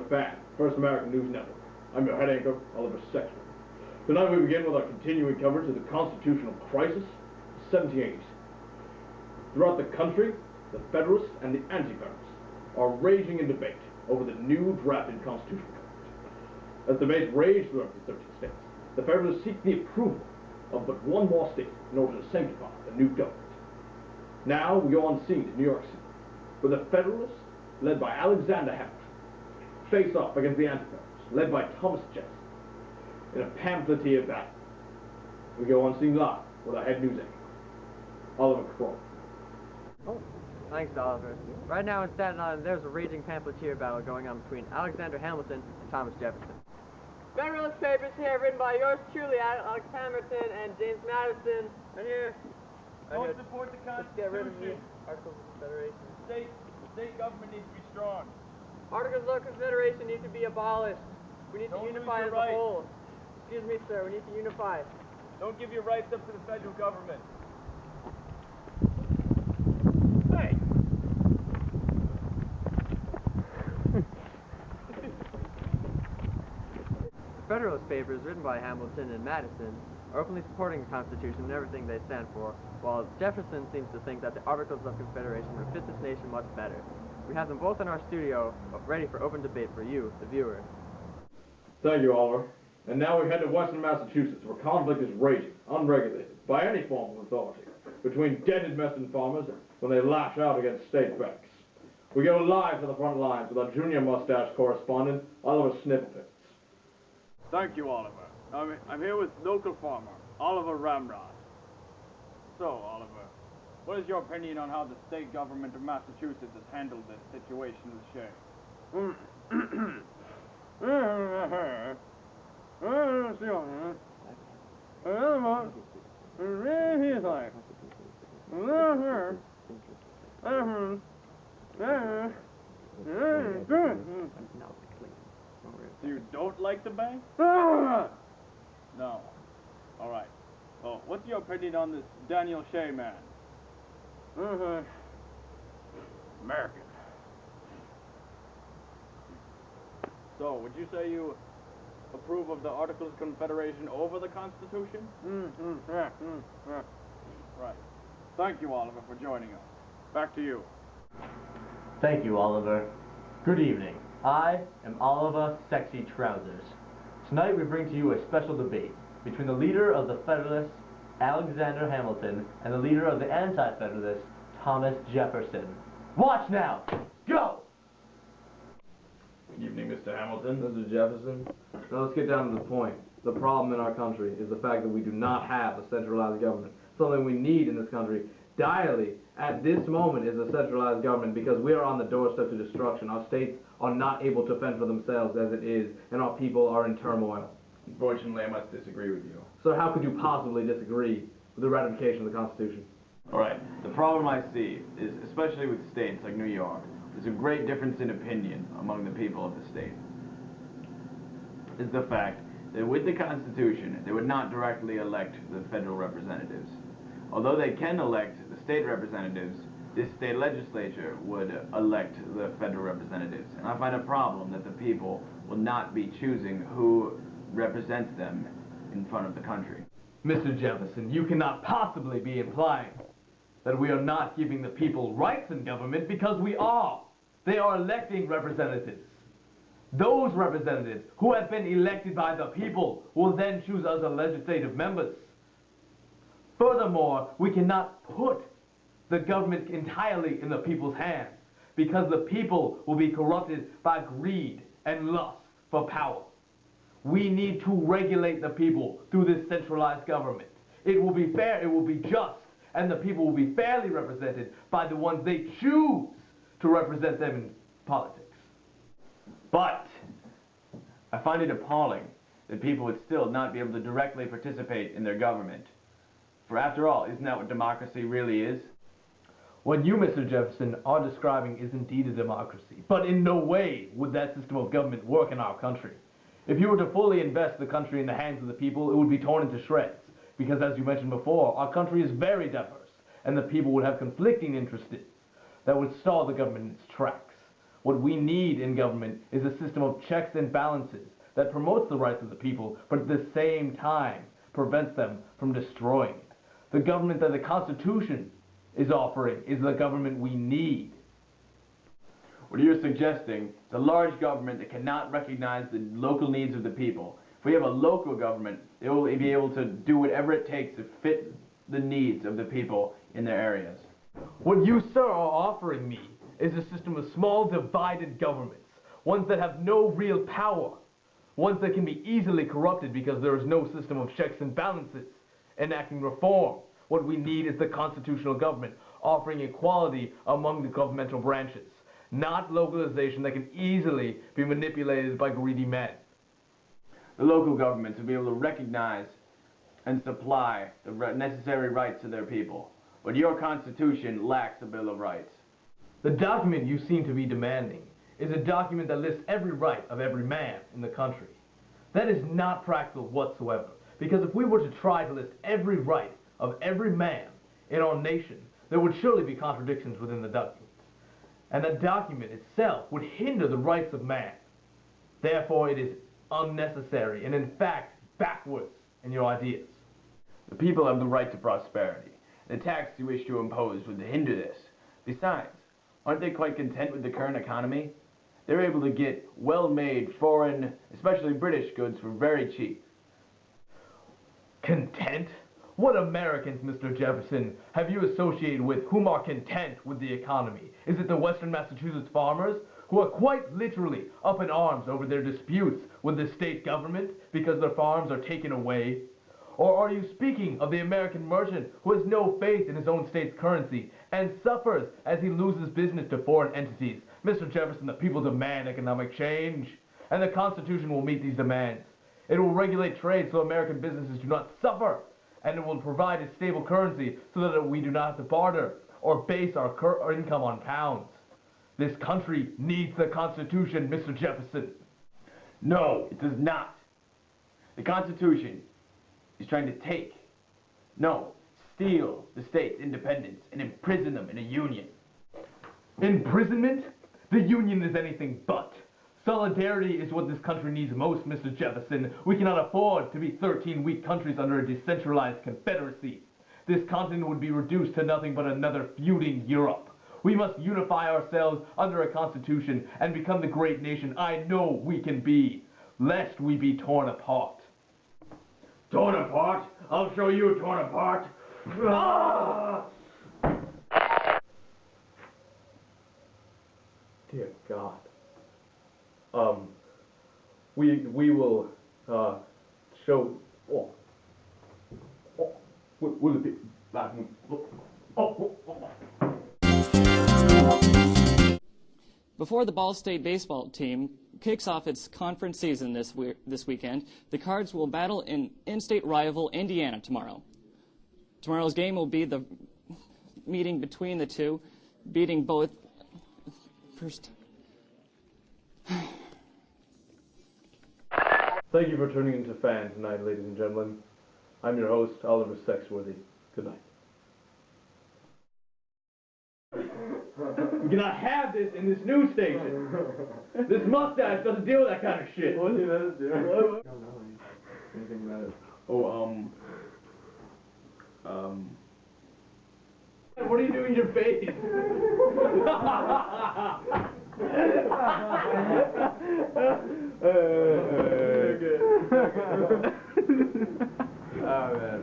fan, First American News Network. I'm your head anchor, Oliver Sexton. Tonight we begin with our continuing coverage of the constitutional crisis of the 1780s. Throughout the country, the Federalists and the Anti-Federalists are raging in debate over the new drafted constitutional government. As debates rage throughout the 13 states, the Federalists seek the approval of but one more state in order to sanctify the new government. Now we go on scene to New York City, where the Federalists, led by Alexander Hamilton, face off against the Anti-Federalists, led by Thomas Jefferson, in a pamphleteer battle. We go on scene live with our head news anchor, Oliver Crow. Oh, thanks, Oliver. Right now in Staten Island, there's a raging pamphleteer battle going on between Alexander Hamilton and Thomas Jefferson. Federalist papers here, written by yours truly, Alex Hamilton and James Madison. Right here. Don't support the Constitution. Let's get rid of the Articles of Confederation. The state government needs to be strong. Articles of Confederation need to be abolished. We need to unify as a whole. Excuse me, sir. We need to unify. Don't give your rights up to the federal government. Hey! Federalist papers written by Hamilton and Madison are openly supporting the Constitution and everything they stand for, while Jefferson seems to think that the Articles of Confederation would fit this nation much better. We have them both in our studio, ready for open debate for you, the viewer. Thank you, Oliver. And now we head to Western Massachusetts, where conflict is raging, unregulated, by any form of authority, between dented Western farmers when they lash out against state banks. We go live to the front lines with our junior mustache correspondent, Oliver Snifflepants. Thank you, Oliver. I'm here with local farmer, Oliver Ramrod. So, Oliver, what is your opinion on how the state government of Massachusetts has handled this situation with Shea? So you don't like the bank? No. All right. Well, what's your opinion on this Daniel Shea man? American. So, would you say you approve of the Articles of Confederation over the Constitution? Right. Thank you, Oliver, for joining us. Back to you. Thank you, Oliver. Good evening. I am Oliver Sexy Trousers. Tonight we bring to you a special debate between the leader of the Federalists, Alexander Hamilton, and the leader of the Anti-Federalists, Thomas Jefferson. Watch now! Go! Good evening, Mr. Hamilton. Mr. Jefferson. Now let's get down to the point. The problem in our country is the fact that we do not have a centralized government. Something we need in this country direly at this moment is a centralized government, because we are on the doorstep to destruction. Our states are not able to fend for themselves as it is, and our people are in turmoil. Unfortunately, I must disagree with you. So how could you possibly disagree with the ratification of the Constitution? All right, the problem I see is, especially with states like New York, there's a great difference in opinion among the people of the state. Is the fact that with the Constitution, they would not directly elect the federal representatives. Although they can elect the state representatives, this state legislature would elect the federal representatives. And I find a problem that the people will not be choosing who represents them in front of the country. Mr. Jefferson, you cannot possibly be implying that we are not giving the people rights in government, because we are. They are electing representatives. Those representatives who have been elected by the people will then choose us as legislative members. Furthermore, we cannot put the government entirely in the people's hands, because the people will be corrupted by greed and lust for power. We need to regulate the people through this centralized government. It will be fair, it will be just, and the people will be fairly represented by the ones they choose to represent them in politics. But I find it appalling that people would still not be able to directly participate in their government. For after all, isn't that what democracy really is? What you, Mr. Jefferson, are describing is indeed a democracy, but in no way would that system of government work in our country. If you were to fully invest the country in the hands of the people, it would be torn into shreds, because as you mentioned before, our country is very diverse, and the people would have conflicting interests that would stall the government in its tracks. What we need in government is a system of checks and balances that promotes the rights of the people, but at the same time prevents them from destroying it. The government that the Constitution is offering is the government we need. What you're suggesting is a large government that cannot recognize the local needs of the people. If we have a local government, it will be able to do whatever it takes to fit the needs of the people in their areas. What you, sir, are offering me is a system of small divided governments, ones that have no real power, ones that can be easily corrupted because there is no system of checks and balances enacting reform. What we need is the constitutional government offering equality among the governmental branches, not localization that can easily be manipulated by greedy men. The local governments will be able to recognize and supply the necessary rights to their people. But your Constitution lacks a Bill of Rights. The document you seem to be demanding is a document that lists every right of every man in the country. That is not practical whatsoever, because if we were to try to list every right of every man in our nation, there would surely be contradictions within the document. And the document itself would hinder the rights of man. Therefore, it is unnecessary and, in fact, backwards in your ideas. The people have the right to prosperity. The tax you wish to impose would hinder this. Besides, aren't they quite content with the current economy? They're able to get well-made foreign, especially British goods for very cheap. Content? What Americans, Mr. Jefferson, have you associated with whom are content with the economy? Is it the Western Massachusetts farmers, who are quite literally up in arms over their disputes with the state government because their farms are taken away? Or are you speaking of the American merchant who has no faith in his own state's currency and suffers as he loses business to foreign entities? Mr. Jefferson, the people demand economic change, and the Constitution will meet these demands. It will regulate trade so American businesses do not suffer, and it will provide a stable currency so that we do not have to barter or base our income on pounds. This country needs the Constitution, Mr. Jefferson. No, it does not. The Constitution is trying to steal the state's independence and imprison them in a union. Imprisonment? The union is anything but. Solidarity is what this country needs most, Mr. Jefferson. We cannot afford to be 13 weak countries under a decentralized confederacy. This continent would be reduced to nothing but another feuding Europe. We must unify ourselves under a constitution and become the great nation I know we can be, lest we be torn apart. Torn apart? I'll show you torn apart. Ah! Dear God. We will show. Will it be back? Before the Ball State baseball team kicks off its conference season this weekend, the Cards will battle an in-state rival Indiana tomorrow. Tomorrow's game will be the meeting between the two, beating both first. Thank you for tuning into Fan tonight, ladies and gentlemen. I'm your host, Oliver Sexworthy. Good night. We cannot have this in this news station. This mustache doesn't deal with that kind of shit. What does that do? I don't know anything about it. What are you doing in your face? Oh man.